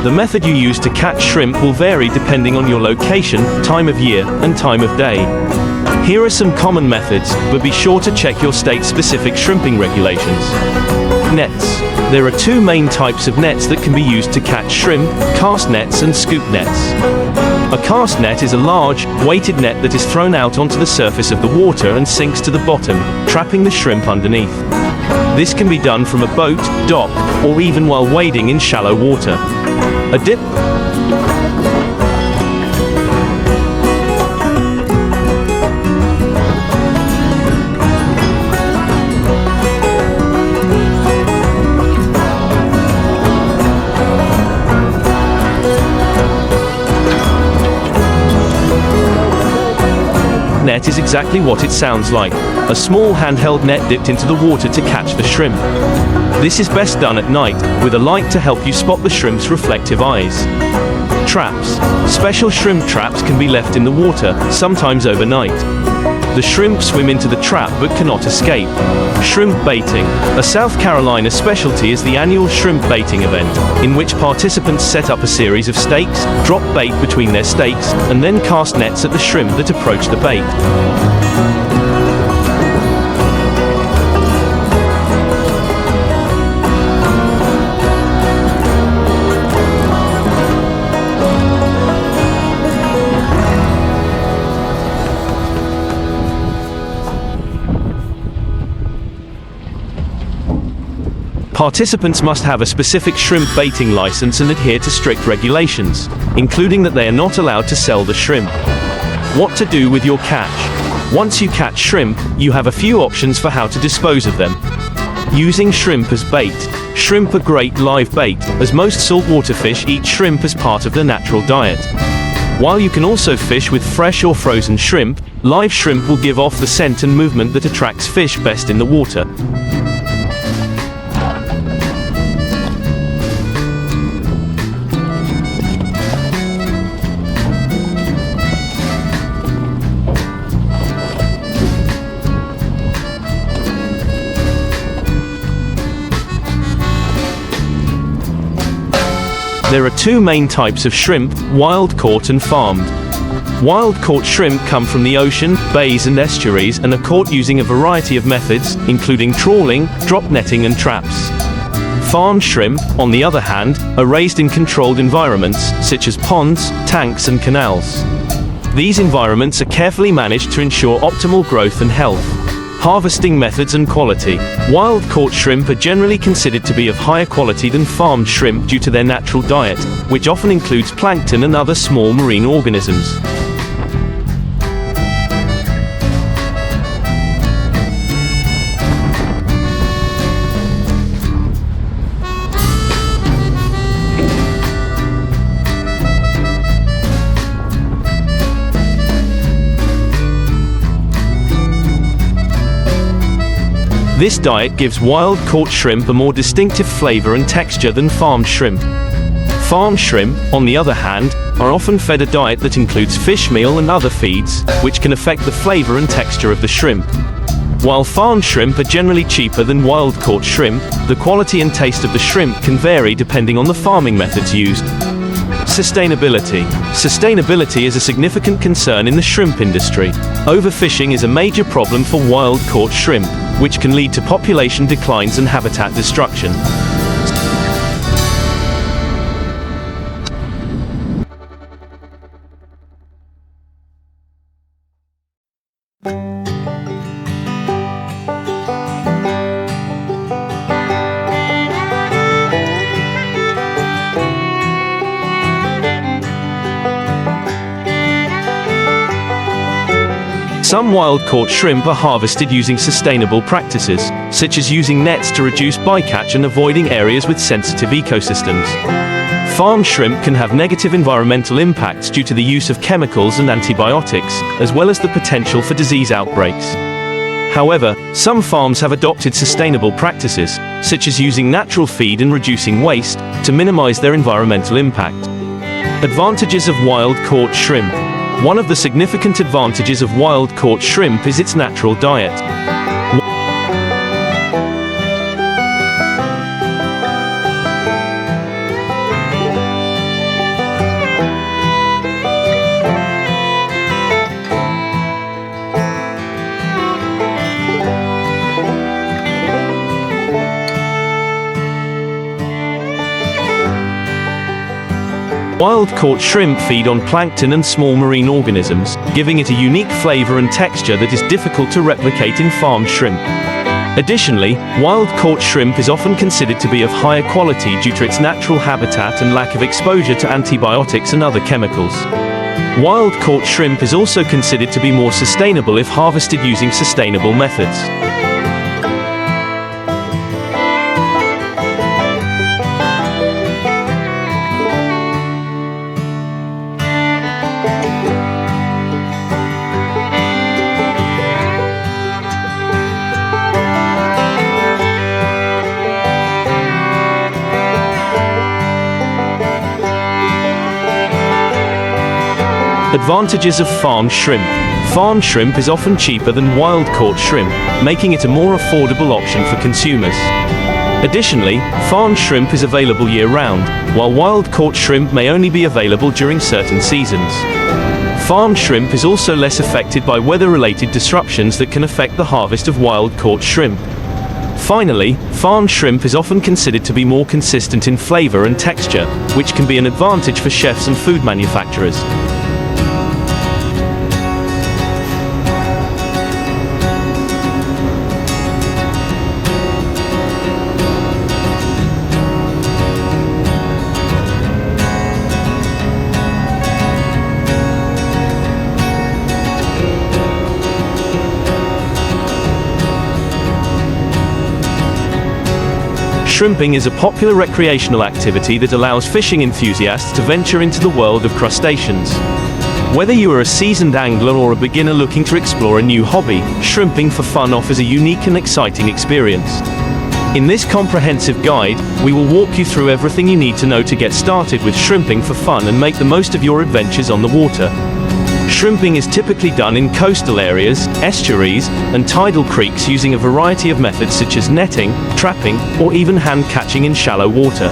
The method you use to catch shrimp will vary depending on your location, time of year, and time of day. Here are some common methods, but be sure to check your state-specific shrimping regulations. Nets. There are two main types of nets that can be used to catch shrimp: cast nets and scoop nets. A cast net is a large, weighted net that is thrown out onto the surface of the water and sinks to the bottom, trapping the shrimp underneath. This can be done from a boat, dock, or even while wading in shallow water. A dip net is exactly what it sounds like: a small handheld net dipped into the water to catch the shrimp. This is best done at night, with a light to help you spot the shrimp's reflective eyes. Traps. Special shrimp traps can be left in the water, sometimes overnight. The shrimp swim into the trap but cannot escape. Shrimp baiting. A South Carolina specialty is the annual shrimp baiting event, in which participants set up a series of stakes, drop bait between their stakes, and then cast nets at the shrimp that approach the bait. Participants must have a specific shrimp baiting license and adhere to strict regulations, including that they are not allowed to sell the shrimp. What to do with your catch? Once you catch shrimp, you have a few options for how to dispose of them. Using shrimp as bait. Shrimp are great live bait, as most saltwater fish eat shrimp as part of their natural diet. While you can also fish with fresh or frozen shrimp, live shrimp will give off the scent and movement that attracts fish best in the water. There are two main types of shrimp: wild-caught and farmed. Wild-caught shrimp come from the ocean, bays and estuaries and are caught using a variety of methods, including trawling, drop netting and traps. Farmed shrimp, on the other hand, are raised in controlled environments, such as ponds, tanks and canals. These environments are carefully managed to ensure optimal growth and health. Harvesting methods and quality. Wild-caught shrimp are generally considered to be of higher quality than farmed shrimp due to their natural diet, which often includes plankton and other small marine organisms. This diet gives wild-caught shrimp a more distinctive flavor and texture than farmed shrimp. Farmed shrimp, on the other hand, are often fed a diet that includes fish meal and other feeds, which can affect the flavor and texture of the shrimp. While farmed shrimp are generally cheaper than wild-caught shrimp, the quality and taste of the shrimp can vary depending on the farming methods used. Sustainability. Sustainability is a significant concern in the shrimp industry. Overfishing is a major problem for wild-caught shrimp, which can lead to population declines and habitat destruction. Some wild-caught shrimp are harvested using sustainable practices, such as using nets to reduce bycatch and avoiding areas with sensitive ecosystems. Farmed shrimp can have negative environmental impacts due to the use of chemicals and antibiotics, as well as the potential for disease outbreaks. However, some farms have adopted sustainable practices, such as using natural feed and reducing waste, to minimize their environmental impact. Advantages of wild-caught shrimp. One of the significant advantages of wild-caught shrimp is its natural diet. Wild-caught shrimp feed on plankton and small marine organisms, giving it a unique flavor and texture that is difficult to replicate in farmed shrimp. Additionally, wild-caught shrimp is often considered to be of higher quality due to its natural habitat and lack of exposure to antibiotics and other chemicals. Wild-caught shrimp is also considered to be more sustainable if harvested using sustainable methods. Advantages of farmed shrimp. Farmed shrimp is often cheaper than wild-caught shrimp, making it a more affordable option for consumers. Additionally, farmed shrimp is available year-round, while wild-caught shrimp may only be available during certain seasons. Farmed shrimp is also less affected by weather-related disruptions that can affect the harvest of wild-caught shrimp. Finally, farmed shrimp is often considered to be more consistent in flavor and texture, which can be an advantage for chefs and food manufacturers. Shrimping is a popular recreational activity that allows fishing enthusiasts to venture into the world of crustaceans. Whether you are a seasoned angler or a beginner looking to explore a new hobby, shrimping for fun offers a unique and exciting experience. In this comprehensive guide, we will walk you through everything you need to know to get started with shrimping for fun and make the most of your adventures on the water. Shrimping is typically done in coastal areas, estuaries, and tidal creeks using a variety of methods such as netting, trapping, or even hand catching in shallow water.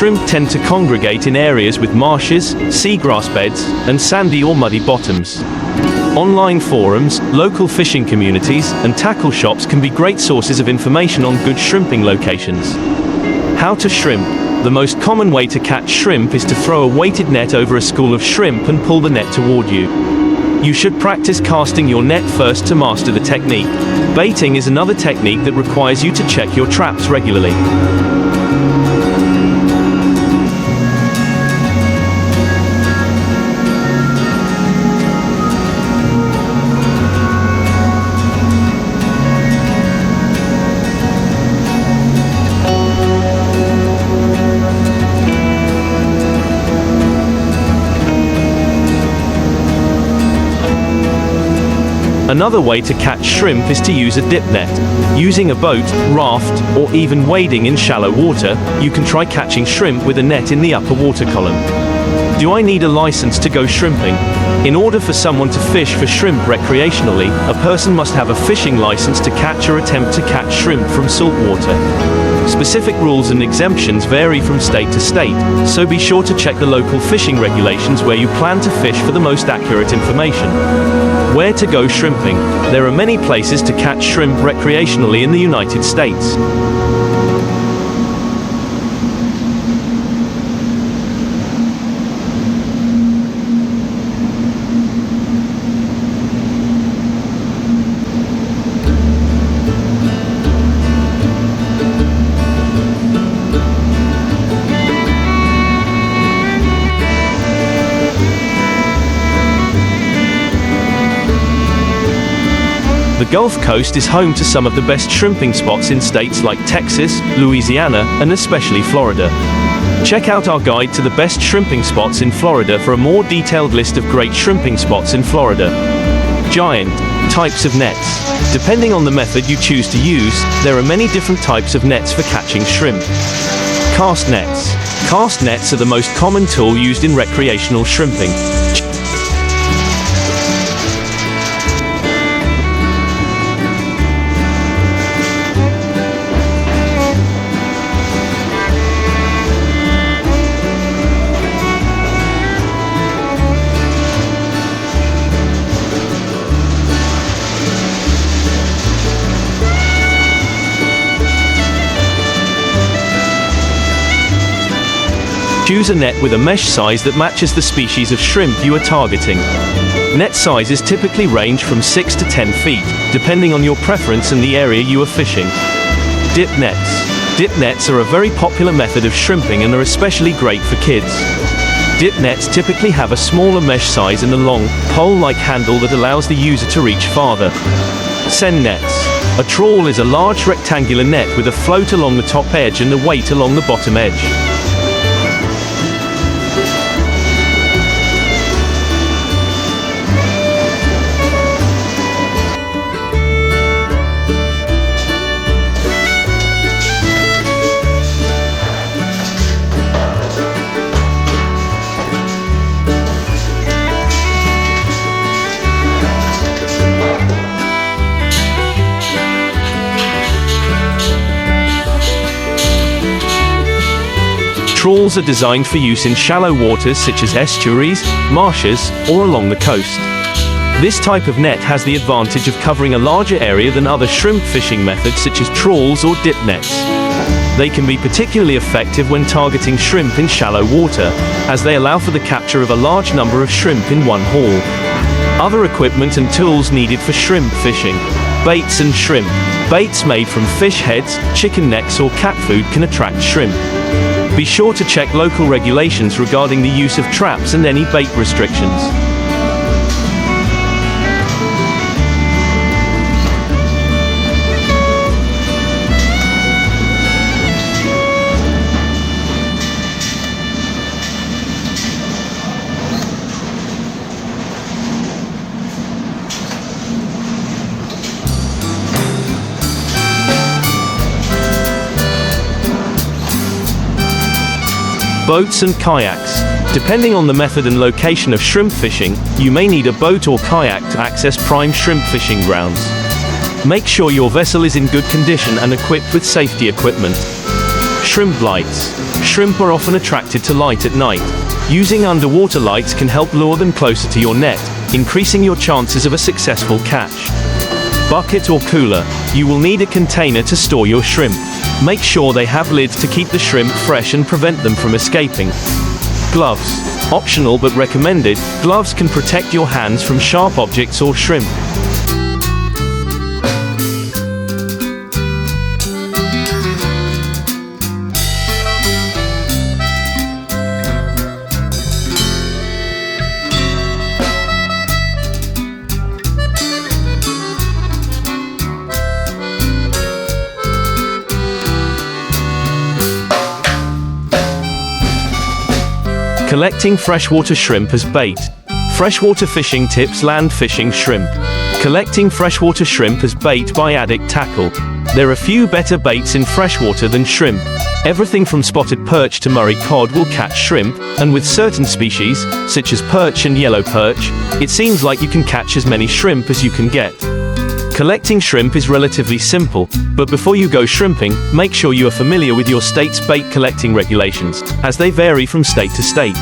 Shrimp tend to congregate in areas with marshes, seagrass beds, and sandy or muddy bottoms. Online forums, local fishing communities, and tackle shops can be great sources of information on good shrimping locations. How to shrimp. The most common way to catch shrimp is to throw a weighted net over a school of shrimp and pull the net toward you. You should practice casting your net first to master the technique. Baiting is another technique that requires you to check your traps regularly. Another way to catch shrimp is to use a dip net. Using a boat, raft, or even wading in shallow water, you can try catching shrimp with a net in the upper water column. Do I need a license to go shrimping? In order for someone to fish for shrimp recreationally, a person must have a fishing license to catch or attempt to catch shrimp from salt water. Specific rules and exemptions vary from state to state, so be sure to check the local fishing regulations where you plan to fish for the most accurate information. Where to go shrimping? There are many places to catch shrimp recreationally in the United States. The Gulf Coast is home to some of the best shrimping spots in states like Texas, Louisiana, and especially Florida. Check out our guide to the best shrimping spots in Florida for a more detailed list of great shrimping spots in Florida. Giant types of nets. Depending on the method you choose to use, there are many different types of nets for catching shrimp. Cast nets. Cast nets are the most common tool used in recreational shrimping. Choose a net with a mesh size that matches the species of shrimp you are targeting. Net sizes typically range from 6 to 10 feet, depending on your preference and the area you are fishing. Dip nets. Dip nets are a very popular method of shrimping and are especially great for kids. Dip nets typically have a smaller mesh size and a long, pole-like handle that allows the user to reach farther. Send nets. A trawl is a large rectangular net with a float along the top edge and a weight along the bottom edge. Trawls are designed for use in shallow waters such as estuaries, marshes, or along the coast. This type of net has the advantage of covering a larger area than other shrimp fishing methods such as trawls or dip nets. They can be particularly effective when targeting shrimp in shallow water, as they allow for the capture of a large number of shrimp in one haul. Other equipment and tools needed for shrimp fishing. Baits and shrimp. Baits made from fish heads, chicken necks or cat food can attract shrimp. Be sure to check local regulations regarding the use of traps and any bait restrictions. Boats and kayaks. Depending on the method and location of shrimp fishing, you may need a boat or kayak to access prime shrimp fishing grounds. Make sure your vessel is in good condition and equipped with safety equipment. Shrimp lights. Shrimp are often attracted to light at night. Using underwater lights can help lure them closer to your net, increasing your chances of a successful catch. Bucket or cooler. You will need a container to store your shrimp. Make sure they have lids to keep the shrimp fresh and prevent them from escaping. Gloves. Optional but recommended, gloves can protect your hands from sharp objects or shrimp. Collecting freshwater shrimp as bait. Freshwater fishing tips: land fishing shrimp. Collecting freshwater shrimp as bait by addict tackle. There are few better baits in freshwater than shrimp. Everything from spotted perch to Murray cod will catch shrimp, and with certain species, such as perch and yellow perch, it seems like you can catch as many shrimp as you can get. Collecting shrimp is relatively simple, but before you go shrimping, make sure you are familiar with your state's bait collecting regulations, as they vary from state to state.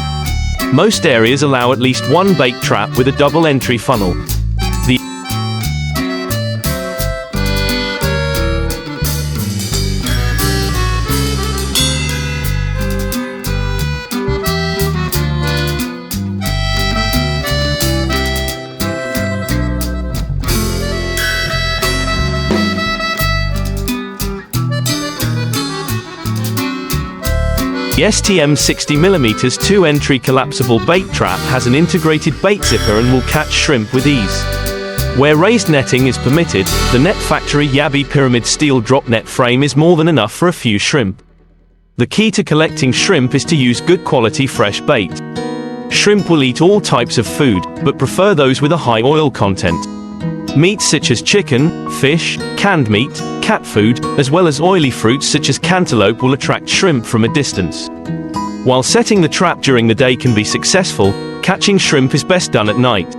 Most areas allow at least one bait trap with a double entry funnel. The STM 60mm 2-entry collapsible bait trap has an integrated bait zipper and will catch shrimp with ease. Where raised netting is permitted, the Net Factory Yabby Pyramid steel drop net frame is more than enough for a few shrimp. The key to collecting shrimp is to use good quality fresh bait. Shrimp will eat all types of food, but prefer those with a high oil content. Meats such as chicken, fish, canned meat, cat food, as well as oily fruits such as cantaloupe will attract shrimp from a distance. While setting the trap during the day can be successful, catching shrimp is best done at night.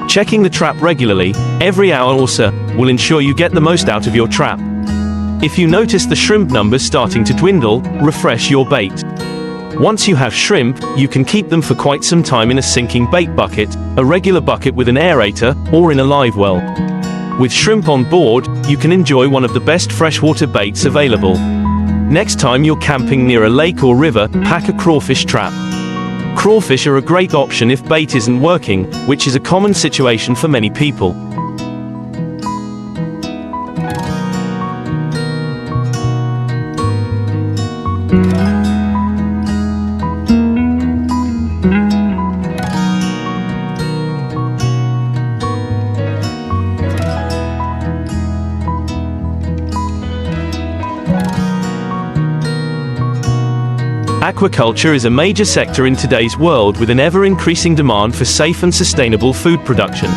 Checking the trap regularly, every hour or so, will ensure you get the most out of your trap. If you notice the shrimp numbers starting to dwindle, refresh your bait. Once you have shrimp, you can keep them for quite some time in a sinking bait bucket, a regular bucket with an aerator, or in a live well. With shrimp on board, you can enjoy one of the best freshwater baits available. Next time you're camping near a lake or river, pack a crawfish trap. Crawfish are a great option if bait isn't working, which is a common situation for many people. Aquaculture is a major sector in today's world with an ever-increasing demand for safe and sustainable food production.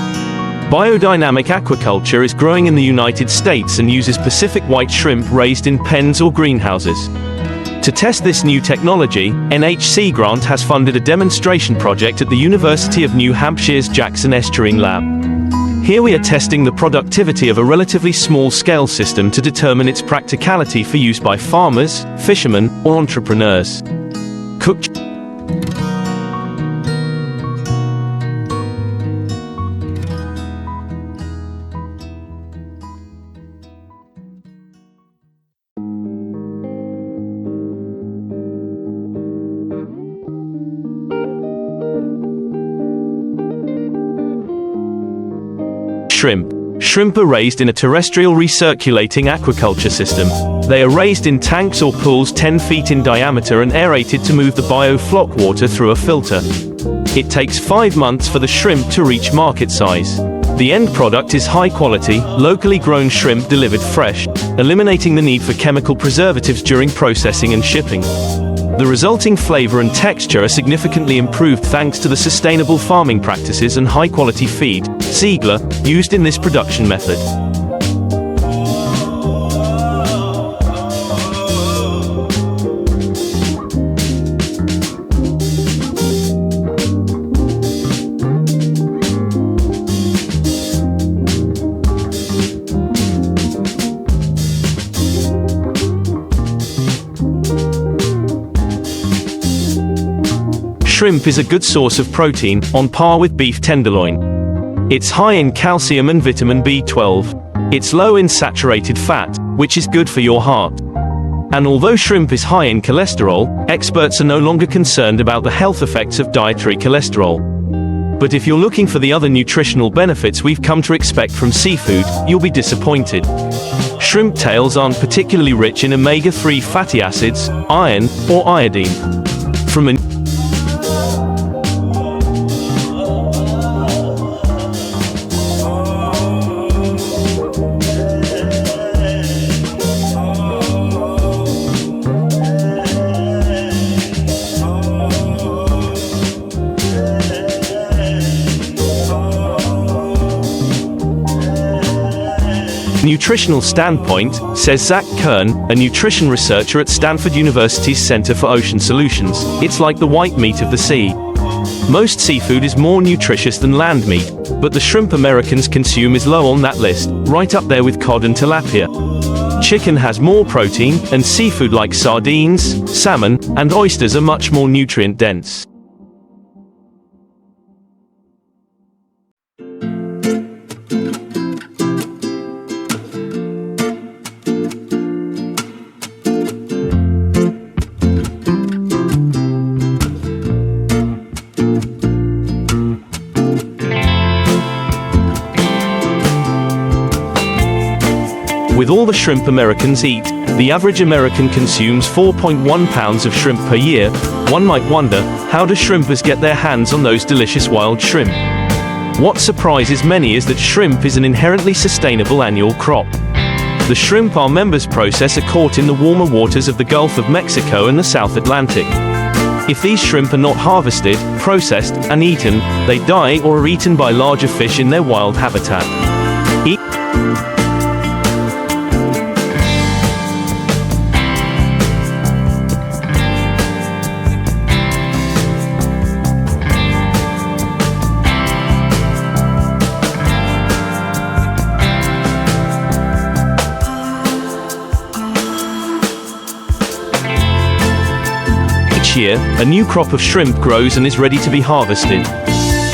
Biodynamic aquaculture is growing in the United States and uses Pacific white shrimp raised in pens or greenhouses. To test this new technology, NHC Grant has funded a demonstration project at the University of New Hampshire's Jackson Estuarine Lab. Here we are testing the productivity of a relatively small-scale system to determine its practicality for use by farmers, fishermen, or entrepreneurs. Cooked shrimp. Shrimp are raised in a terrestrial recirculating aquaculture system. They are raised in tanks or pools 10 feet in diameter and aerated to move the biofloc water through a filter. It takes 5 months for the shrimp to reach market size. The end product is high-quality, locally grown shrimp delivered fresh, eliminating the need for chemical preservatives during processing and shipping. The resulting flavor and texture are significantly improved thanks to the sustainable farming practices and high-quality feed, Ziegler, used in this production method. Shrimp is a good source of protein, on par with beef tenderloin. It's high in calcium and vitamin B12. It's low in saturated fat, which is good for your heart. And although shrimp is high in cholesterol, experts are no longer concerned about the health effects of dietary cholesterol. But if you're looking for the other nutritional benefits we've come to expect from seafood, you'll be disappointed. Shrimp tails aren't particularly rich in omega-3 fatty acids, iron, or iodine. From a nutritional standpoint, says Zach Kern, a nutrition researcher at Stanford University's Center for Ocean Solutions, it's like the white meat of the sea. Most seafood is more nutritious than land meat, but the shrimp Americans consume is low on that list, right up there with cod and tilapia. Chicken has more protein, and seafood like sardines, salmon, and oysters are much more nutrient-dense. With all the shrimp Americans eat, the average American consumes 4.1 pounds of shrimp per year. One might wonder, how do shrimpers get their hands on those delicious wild shrimp? What surprises many is that shrimp is an inherently sustainable annual crop. The shrimp our members process are caught in the warmer waters of the Gulf of Mexico and the South Atlantic. If these shrimp are not harvested, processed, and eaten, they die or are eaten by larger fish in their wild habitat. Each year, a new crop of shrimp grows and is ready to be harvested.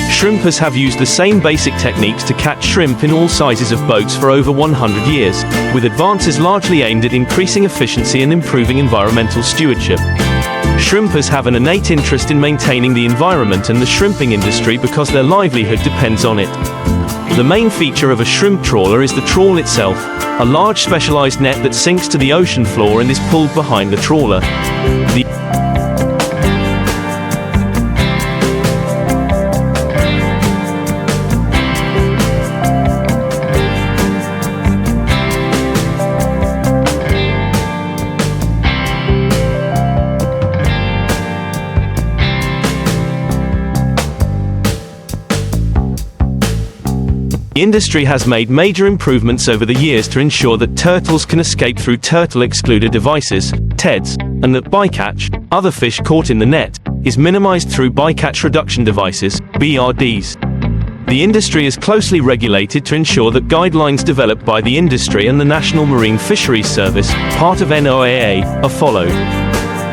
Shrimpers have used the same basic techniques to catch shrimp in all sizes of boats for over 100 years, with advances largely aimed at increasing efficiency and improving environmental stewardship. Shrimpers have an innate interest in maintaining the environment and the shrimping industry because their livelihood depends on it. The main feature of a shrimp trawler is the trawl itself, a large specialized net that sinks to the ocean floor and is pulled behind the trawler. The industry has made major improvements over the years to ensure that turtles can escape through turtle excluder devices, TEDs, and that bycatch, other fish caught in the net, is minimized through bycatch reduction devices, BRDs. The industry is closely regulated to ensure that guidelines developed by the industry and the National Marine Fisheries Service, part of NOAA, are followed.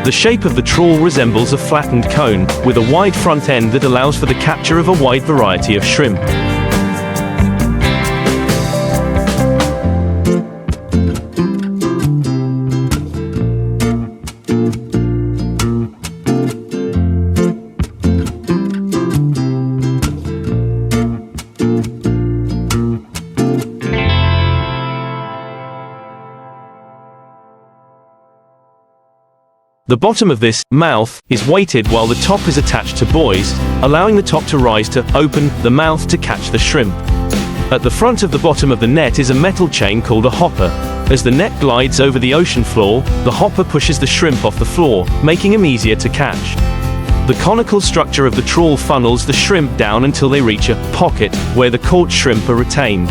The shape of the trawl resembles a flattened cone, with a wide front end that allows for the capture of a wide variety of shrimp. The bottom of this mouth is weighted while the top is attached to buoys, allowing the top to rise to open the mouth to catch the shrimp. At the front of the bottom of the net is a metal chain called a hopper. As the net glides over the ocean floor, the hopper pushes the shrimp off the floor, making them easier to catch. The conical structure of the trawl funnels the shrimp down until they reach a pocket, where the caught shrimp are retained.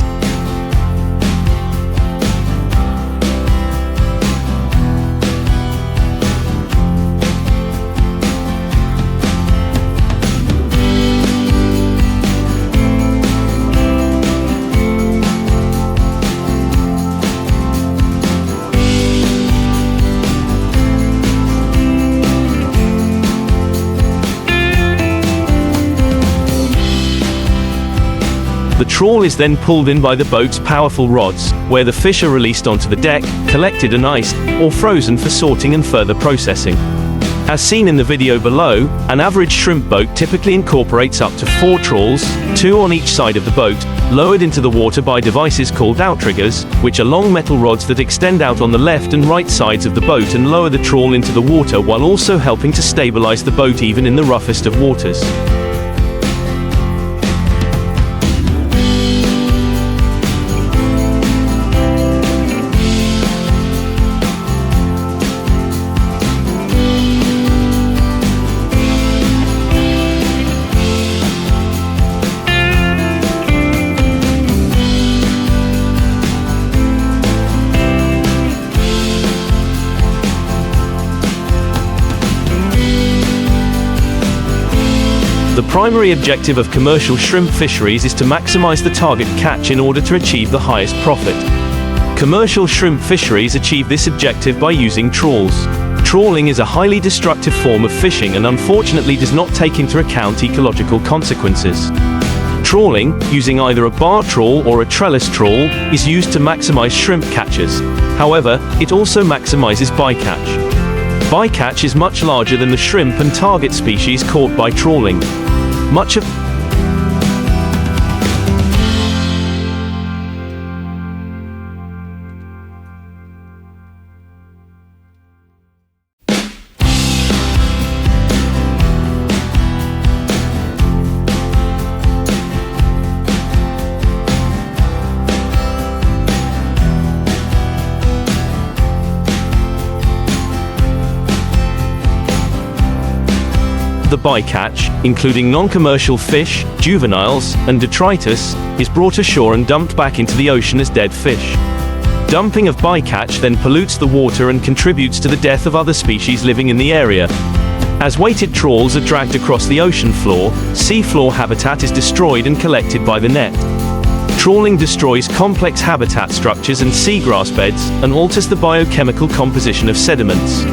The trawl is then pulled in by the boat's powerful rods, where the fish are released onto the deck, collected and iced, or frozen for sorting and further processing. As seen in the video below, an average shrimp boat typically incorporates up to 4 trawls, 2 on each side of the boat, lowered into the water by devices called outriggers, which are long metal rods that extend out on the left and right sides of the boat and lower the trawl into the water while also helping to stabilize the boat even in the roughest of waters. The primary objective of commercial shrimp fisheries is to maximize the target catch in order to achieve the highest profit. Commercial shrimp fisheries achieve this objective by using trawls. Trawling is a highly destructive form of fishing and unfortunately does not take into account ecological consequences. Trawling, using either a bar trawl or a trellis trawl, is used to maximize shrimp catches. However, it also maximizes bycatch. Bycatch is much larger than the shrimp and target species caught by trawling. Much of the bycatch, including non-commercial fish, juveniles, and detritus, is brought ashore and dumped back into the ocean as dead fish. Dumping of bycatch then pollutes the water and contributes to the death of other species living in the area. As weighted trawls are dragged across the ocean floor, seafloor habitat is destroyed and collected by the net. Trawling destroys complex habitat structures and seagrass beds, and alters the biochemical composition of sediments.